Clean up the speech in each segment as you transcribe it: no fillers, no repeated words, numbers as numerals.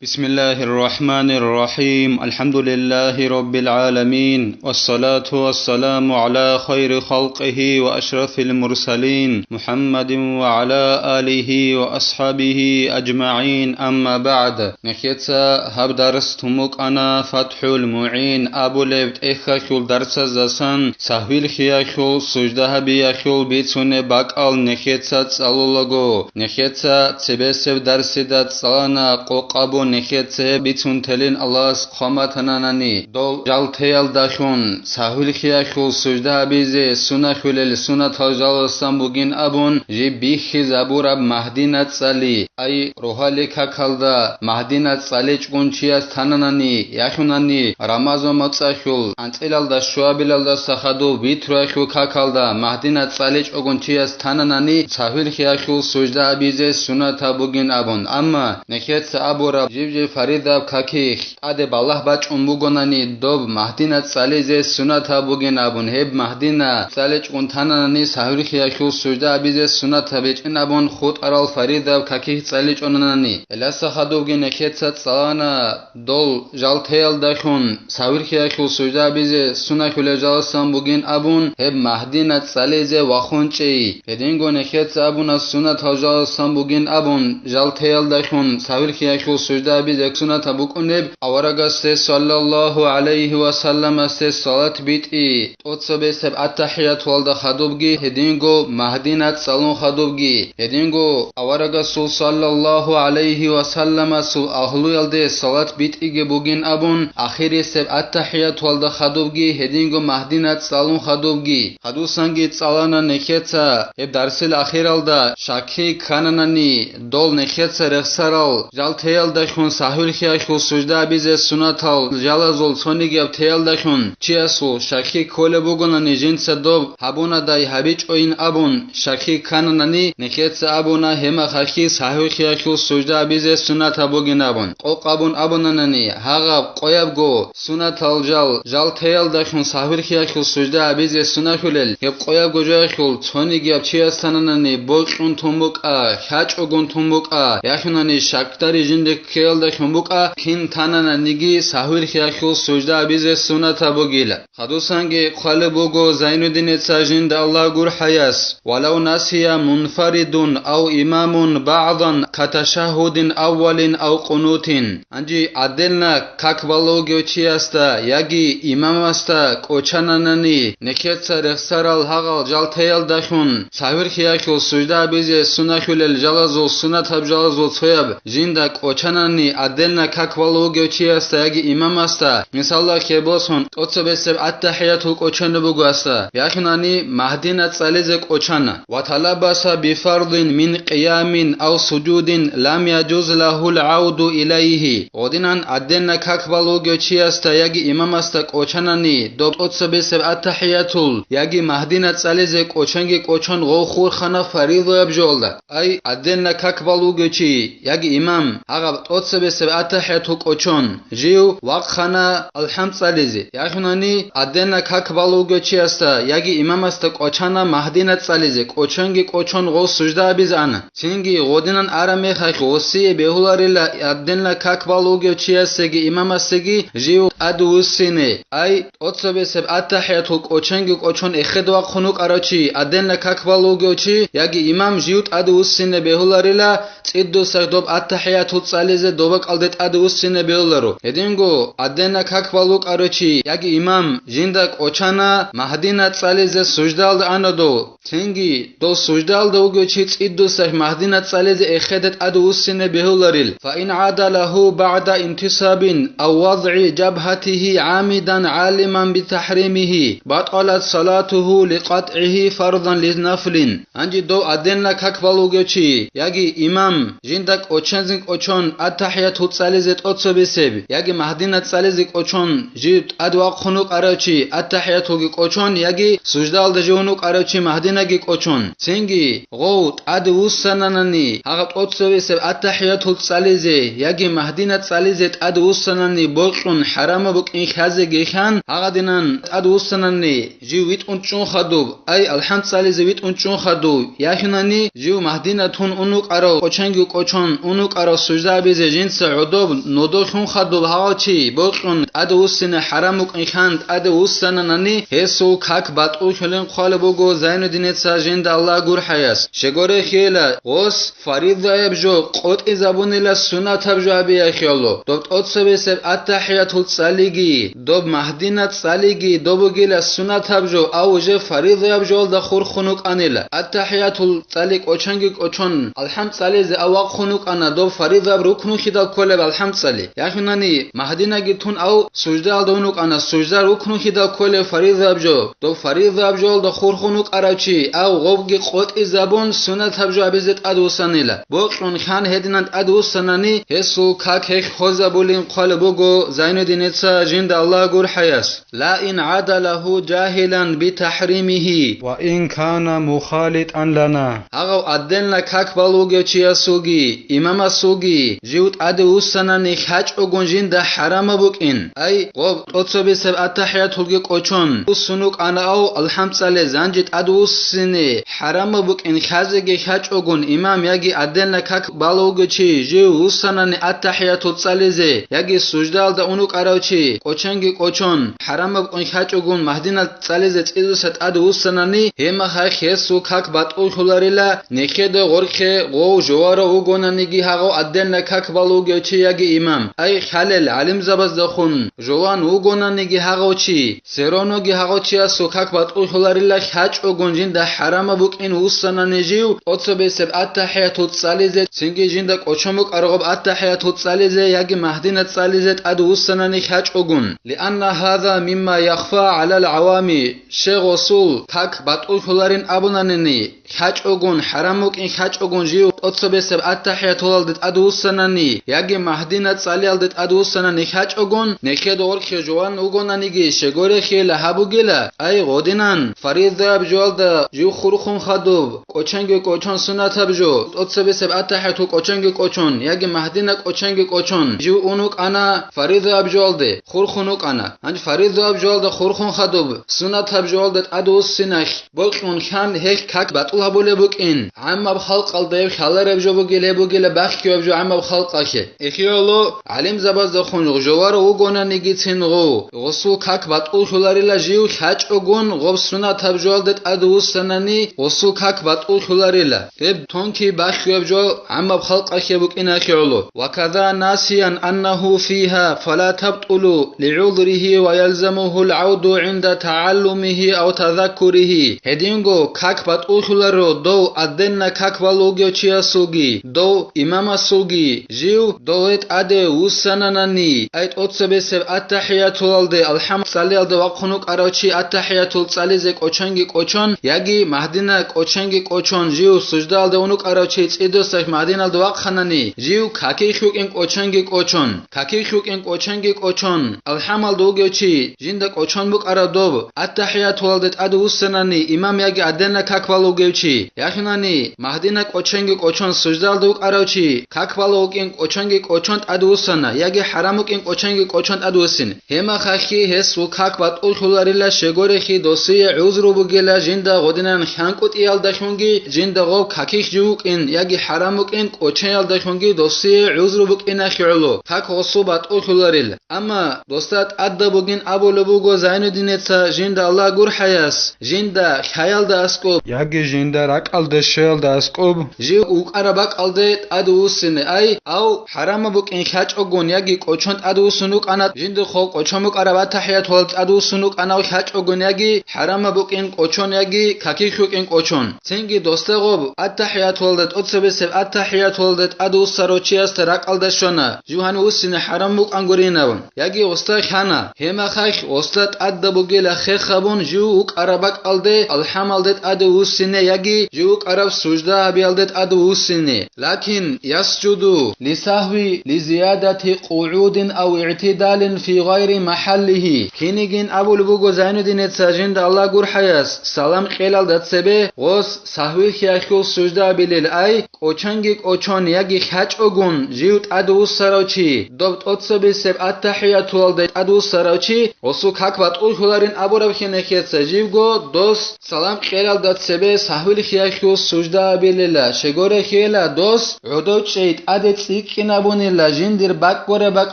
بسم الله الرحمن الرحيم الحمد لله رب العالمين والصلاة والسلام على خير خلقه وأشرف المرسلين محمد وعلى آله وأصحابه أجمعين أما بعد نخيتsa هب درس تموك أنا فتح المعين أبو لبت إخاكول درس زسان سهويل خياكول سجده بياكول بيتسون باقال نخيتsa تسالولغو نخيتsa تبسف درس دات سالانا قوقابو نخيتse بيتونتلين الله سبحانه دول جالتيال داشون سهول خياخول سجده بيزي سنة خلال سنة تجالستان بوگين ابون جي بيخي زبورب مهدينت سالي اي روحالي كاكالدا مهدينت سالي چگون چياز تناناني يخوناني رمازو متصاخول انتلال دا شوابلال دا سخدو بيتروخو كاكالدا مهدينت سالي چگون چياز تناناني سهول خياخول سجده بيزي سنة تبوگين ابون اما نخيتse ابورب جيب فريدا كاكيخ ادي بالله باچ امبوگوناني دوب مهدينت ساليزه سنت ابوگين ابون هب مهدينا سالچ قنتاناني سهوري خياخو سجده بيزه سنت بچن ابون خود ارال فريدا كاكيخ سالچ اوناناني الاس خدوگين نخيتsa سالانا دول جالتيال داخون سهوري خياخو سجده بيزه سنت خلجالسان بوگين ابون هب مهدينت ساليزه واخونچي هدينگو نخيتsa ابون سنت هجالسان بوگين ابون جالتيال داخون سهوري خياخو سجده بيزه سنت ابوگونب اورگاسته صلى الله عليه وسلم است صلات بيتي اوتسبه سب التحيات والد خدوبگي هدينگو مهدينت سالون خدوبگي هدينگو اورگاسو صلى الله عليه وسلم سو اهلو يلد صلات بيتي بوگين ابون اخير سب التحيات والد خدوبگي هدينگو مهدينت سالون خدوبگي خدوسانگي صلانا نخيتsa هب درسل اخيرالدا شاكي كاناناني دول نخيتsa رخسارال جالتيال داشون سهول خياخو سجده بيزه سنتال جالازول سونيگياب تيال داشون چياسو شاكي كوله بوگوناني جنس دوب هبونا داي هبيچ اوين ابون شاكي كاناناني نخيتsa ابونا هما خاكي سهول خياخو سجده بيزه سنت بوگين ابون قوقابون ابوناناني هاغاب قويابگو سنتال جال تيال داشون سهول خياخو سجده بيزه سنتولل يب قويابگو جاخول سونيگياب چياستاناناني بوچون تومبوقا خاچ اوگون تومبوقا ياخوناني شاكتاري جندك كيال داشون بوقا كين تانانا نيگي سهول خياخو سجده بيزه سنت بوگيلا خدوسانگي خال بوگو زين الدين تساجند الله گور حياس ولو نسي منفرد او امام بعضا كتشهد اول او قنوت انجي عدلنا كاكبالوگو چياستا ياگي امام استا قوچاناناني نكيتsa رخسارال هاغال جالتيال داشون سهول خياخو سجده بيزه سنخولل جالازو سنت جالازو صياب جندا قوچاناني عدلنا كاكبالوگو چياستا ياگي امام استا مثلا كيبوسون اوتسبسب التحياتو قوچانو بوگو استا ياخناني مهدينت ساليزه قوچانا وطلبس بفرض من قيام او سجود لم يجوز له العود اليه ودينان عدلنا كاكبالوگو چياستا ياگي امام استا قوچاناني دو اوتسبسب التحياتو ياگي مهدينت ساليزه قوچانگي قوچان غو خور خنا فريضو يبجولدا اي عدلنا كاكبالوگو چي ياگي امام هاغا اوتسبسب التحياتو قوچون جيو وقخنا الحمد ساليزي ياخناني عدلنا كاكبالوگو چياستا ياگي امام استا قوچانا مهدينت ساليزي قوچانگي قوچون غو سجده بيزانا چينگي غودينان ارامي خاخ وسي بهولاريلا عدلنا كاكبالوگو چياسگي امام استگي جيو ادوسيني اي اوتسبسب التحياتو قوچانگي قوچون اخدوا خنوق اراچي عدلنا كاكبالوگو چي ياگي امام جيو ادوسيني بهولاريلا صدو سردوب التحياتو ساليزي دوبق قلدت ادوسيني بهولارو هدينگو عدلنا كاكبالوگ اراچي ياگي امام جندا قوچانا مهدينت ساليزه سجدال انادو تنگي دو سجدال دوگو چي صدو سر مهدينت ساليزه اخدت ادوسيني بهولاريل فان عاد له بعد انتصاب او وضع جبهته عامدا عالما بتحريمه بطلت صلاته لقطعه فرضا لنفل انجي دو عدلنا كاكبالوگو چي ياگي امام جندا قوچنزين قوچون التحياتو ساليزه اوتسبسب ياگي مهدينت ساليزه قوچون جيت ادوا خنوق اراچي التحياتو قوچون ياگي سجدال دجونو اراچي مهدينگي قوچون سينگي غوت ادوسنانني هاغ اوتسبسب التحياتو ساليزه ياگي مهدينت ساليزه ادوسناني بوقون حرام حرام بك إن خازي جيخان هغدنان أدوسناني جيويت أنشون خدوب أي الحمد صالي زويت أنشون خدوب ياخناني جيو مهدينة تون أنوك أرو قوچنگو قوچون أنوك أرو سجدة بيزي جنس عدوب نودوخون خدوب هاوچي بوخون أدوسن حرامك إن خاند أدوسناني هسو كاك باتو خلين قالبوغو زين الدين ساجند الله غور حياس شغوري خيلا غوس فريضة يبجو قوت إزابونيلا سنة تبجو أبي أخيالو دوبت أتسبسب التحيات الصالحي دوب مهدينة صالحي دوبوغيلا سنة تبجو أوجه فريضة يبجو دخور خنوك أنيلا التحيات الصالح أوچنگي أوچون الحمد صالح زي أواق خنوك أنا دوب فريضة بركنو خدا كولب الحمد صالح يخناني مهدينة جتون أو سجدة دونوك أنا سجدة ركنو خدا كولب فريضة يبجو دوب فريضة يبجو دخور خنوك أراچي أو غوبغي قوت إزابون سنة تبجو أبزت أدوسانيلا بوقرون خان هدينات أدوساناني هسو كاك هيك خوزا بولين قالبوغو زين الدين جند الله غور حياس لا إن عاد له جاهلا بتحريمه وإن كان مخالطا لنا أغو أدلنا كاك بالوغو چياسوغي إمام سوغي جيوت أدوساناني خاج أغن جند حرام بوكين أي غوب أتصو بسب التحيات هلغي قوچون سنوك أنا أو الحمد صالح زنجت أدوسيني حرام بوكين خازغي خاج أغن إمام يجي أدلنا كاك بالوغو چي جيو وساناني التحيات الصالحي يجي سجدال دا أنوك أراوچي قوچنگي قوچون حرام بوكين خاج أغن مهدينة صالحي تيزوست أدوساناني هما خاك هسو كاك باتو خلاريلا نخيد غرخي غو جوارا وغونانيگي هاغو أدلنا كاك بالوغو چي يجي إمام أي خلل علم زباز دخون جوان وغونانيگي هاغو چي سيرونوگي هاغو چي اسو كاك باتو خلاريلا خاج أغن جند حرام بوكين وساناني جيو أتصو بسب التحيات الصالحي سنگي جند قوچموك أرغب التحيات الصالحي يجي مهدينة صالحي أدوساناني خاج أغن لأن هذا مما يخفى على العوام شيخ رسول كاك باتو خلارين أبونانيني خاج أغن حراموك إن خاج أغن جيو أتصو بسب التحيات أدوساناني يجي مهدينة صالحي أدوساناني خاج أغن نخيد ورخي جوان أغنانيگي شغوري خيلا هابوگيلا أي غودينان فريضة بجوال دا جيو خورخون خدوب قوچنگي قوچون سنة تبجو أتصو بسب التحيات قوچنگي قوچون يجي مهدينة قوچنگي قوچون جيو أنوك أنا فريضة بجوال دا خورخونوك أنا هنج فريضة بجوال دا خورخون خدوب سنة تبجوال دا أدوسينخ بوكون خان هيك كاك بطلها بولي بوكين عما بخلق الدايب خالر بجو بوگيلي بوگيلي بخي بجو عما بخلق اخي اخيالو علم زباز دا خون جوار وغونا نيگي تنغو غسو كاك بطل خلاريلا جيو خاج أغن غب سنة تبجوال دا أدوسناني غسو كاك بطل خلاريلا اب تونكي بخي بجو عما بخلق اخي بوكين اخيالو وكذا ناسيا أنه فيها فلا تبطل لعذره ويلزمه العود عند تعلمه أو تذكره هدينغو كاك بطل خلارو دو أدن كاك بالوغيو چياسوغي دو إمام سوغي جيو دوت أدي وسناناني أيت أتصبسب التحيات والدي الحمد صالح الدي وقنوك أراوچي التحيات الصالحي قوچنگي قوچون يجي مهدينة قوچنگي قوچون جيو سجدة الدي ونوك أراوچي تيدوستك مهدينة الدي وقخناني جيو كاكي خوك إن قوچنگي قوچون كاكي خوك إن قوچنگي قوچون الحمد دوغيوچي جند قوچون بوك أرادوب التحيات والدي أدي وسناني إمام يجي أدن كاك بالوغيوچي يخناني مهدينة قوچنگي قوچون سجدة الدي وق أراوچي كاك بالوغين قوچنگي قوچون أدي وسنا يجي حراموك إن قوچنگي قوچون أدي وسن هما خاكي هسو كاك بطل خلاريلا شغوري خي دوسي عذرو بوگيلا جند غودنان خانقوت إيال دخونگي جند غو كاكيخ جوك إن يجي حراموك إن قوچن إيال دخونگي دوسي عذرو بوك إنا خيرلو كاك غصو بطل خلاريلا أما دوستات أدى بوگين أبو لبوگو زين الدين جند الله غور حياس جند خيال دا اسكوب يجي جند راك دا شيل دا اسكوب جيو اوك عربك الدت أدوسن أي أو حرام بوك إن خاج أغن يجي قوچون أدوسنوك أنا جند خو قوچموك عربات تحيات ولد أدوسنوك أنا خاج أغن يجي حرام بوك إن قوچون يجي كاكي خوك إن قوچون سنگي دوسته غوب التحيات ولد أتصبسب التحيات ولد أدوس سروچياست راك الدشونا جوهان وسن حرام بوك أنغوريناون يجي وستا خانا هما خاخ وستات أدى بوگيلا خي خبون جوك عربك الدت الحمالدت أدوسن يجي جوك عرب سجدة بيالدت أدوسن لكن يسجد لسهو لزيادة قعود أو اعتدال في غير محله كينيجين أبو لبوغو زين الدين جند الله غور حياس سلام خلال دتسبه غوس سهوي خياخو سجدة بليل أي قوچنگي قوچون يجي خاج أغن جيوت أدوس سراوچي دوبت أتصبه سب التحيات attahiyatu alde adu sarachi osu kakvat uyhularin aburabkhine khetsa jivgo dos salam qeral datsebe sahvil khiakhu sujda bilela shegore khela dos udocheit ade tsikinabunila jindir bakore bak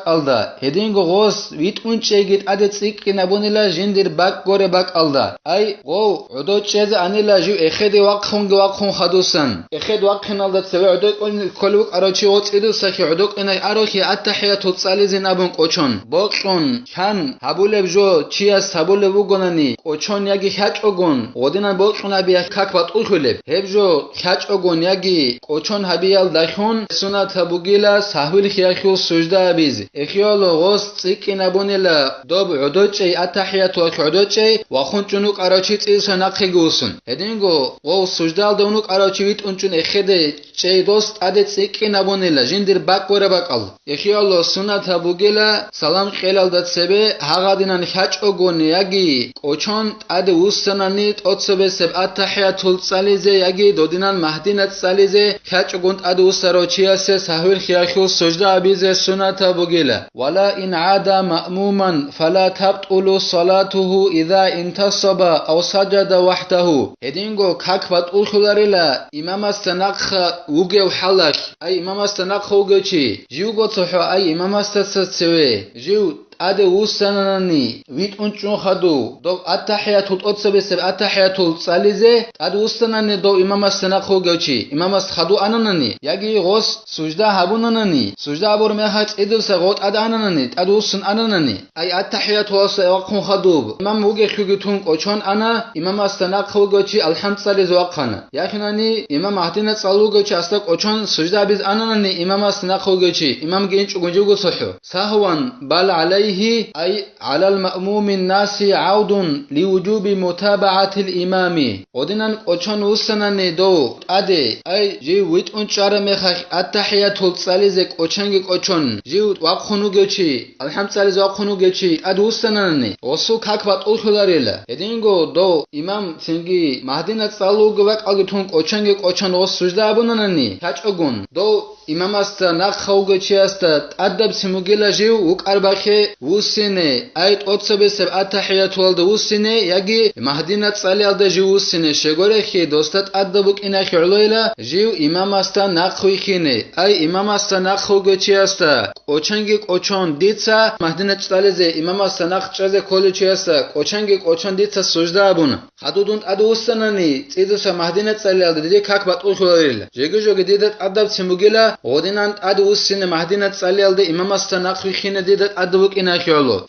alda hedingo gos vit unchegit ade tsikinabunila jindir bakore bak alda ay go udochez anila jiv ekhede waqkhun khadusan ekhed waqkhin alda tsebe udok koluk arachi ot idu sakhi udok inay arohi attahiyatu tsalizin abun qochon boqon khan habulebjo chias habulebu gonani qochon yagi khachogon odinan boqona bi kakvat ukhuleb hebjo khachogon yagi qochon habiyal dakhon sunat habugila sahvil khiakhu sujda biz ekhiolo gos tsikinabunila dob udochei attahiyatu udochei wa khunchunuk arachi tsilsa naqhigusun hedingo go sujdal donuk arachi vit unchun ekhede chei dost ade tsikinabunila jindir bakore bakal ekhiolo sunat habugila salam qelal datsebe hagadinan khachogon yagi qochon ade ustanani totsebe seb attahiyatul tsalize yagi dodinan mahdinat tsalize khachogon ade usarochiase sahvil khiakhu sujda bize sunat habugila wala in ada ma'muman fala tabtulu salatuhu idha intasaba aw sajada wahdahu hedingo kakvat ulkhularila imamas tanakha ugev halak ay imamas tanakha ugechi jiugo tsoho ay imamas tatsewe jiu ade usanani vit unchun khadu do attahiyatul otsebeseb attahiyatul tsalize ade usanani do imamas tanakha ugechi imamas khadu ananani yagi gos sujda habunanani sujda abur mehat edilsa got ade ananani ade usun ananani ay attahiyatul waqkhun khadu imam uge khugitun qochon ana imamas tanakha ugechi alhamdulillah waqkhana yakhinani imam mahdina tsalugechi asta qochon sujda biz ananani imamas tanakha ugechi imam genchu gunjugo sohu sahwan bal alay أي على المأموم الناس عود لوجوب متابعة الإمام ودنا قچون وسنن دو أدي أي جي ويت أنشار مخخ التحيات الصالز قچونگ قچون جي وقخنو گچي الحمد صالز وقخنو گچي أد وسنن وسو كاكبات أولخلاريلا هدينگو دو إمام سنگي مهدينت صالوگ وق أگتون قچونگ قچون وس سجده ابوننني كاچوگون دو إمام است نخو گچي است أدب سموگيلا جي وق أربخه وسنه ايت اوتسبه سب اتحيات ولد وسنه يجي مهدينه صالي الد جي وسنه شغوره خي دوستات ادبك انا خلويلا جيو امام است نخوي خينه اي امام است نخو گچي است اوچنگي اوچون ديتسا مهدينه صالي ز امام است نخ چزه كولچي است اوچنگي اوچون ديتسا سجده ابون حدودون اد وسنني تيزسا مهدينه صالي الد دي كاك بات خلويلا جيگو جوگ ديدت ادب سموگيلا ودينان اد وسنه مهدينه صالي الد امام است نخوي خينه ديدت ادبك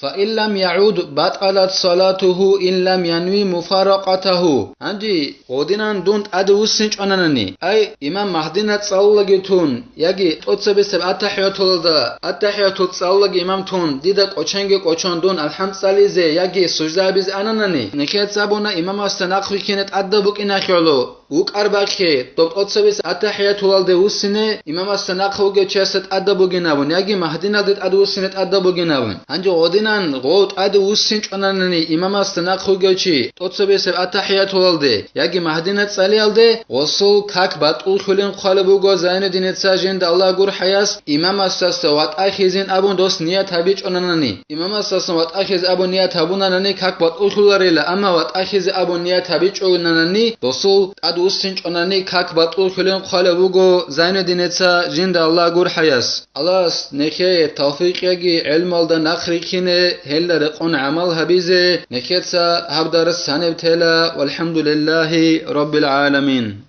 فإن لم يعود بطلت صلاته إن لم ينوي مفارقته عندي ودينان دونت أدوسنج أنانني أي إمام مهدينة صلّجتون يجي أتصبسب التحيات تصلّج إمام تون ديدك أشنج أشون دون الحمد صليزه يجي سجدة بز أنانني نكيت سابونا إمام استناقي كانت أدبك إن خيالو وك أربعة توب أتصبس التحيات والد وسنة إمام استناقي جالست أدبك نابون يجي مهدينة دت أدوسنة أدبك نابون عندي ودينان غوت أدوسنج أنانني إمام استناقي جالشي أتصبس التحيات والد يجي مهدينة صلي والد وصل كاك باتقول خلين خالبو جزاين دينت ساجند الله جور حياس إمام استوات أخيزين أبون دوس نيات هبيج أنانني إمام استوات أخيز أبون نيات هبون أناني كاك باتقول خلاريلا أما وات أخيز أبون نيات هبيج أنانني وصل أدوسنج أناني كاك باتقول خلين خالبو جزاين دينت ساجند الله جور حياس الله نخي توفيق يجي علم الدا نخري كينه هل رقون عمل هبيزه نكيتسا هبدار السنة بتلا والحمد لله رب العالمين.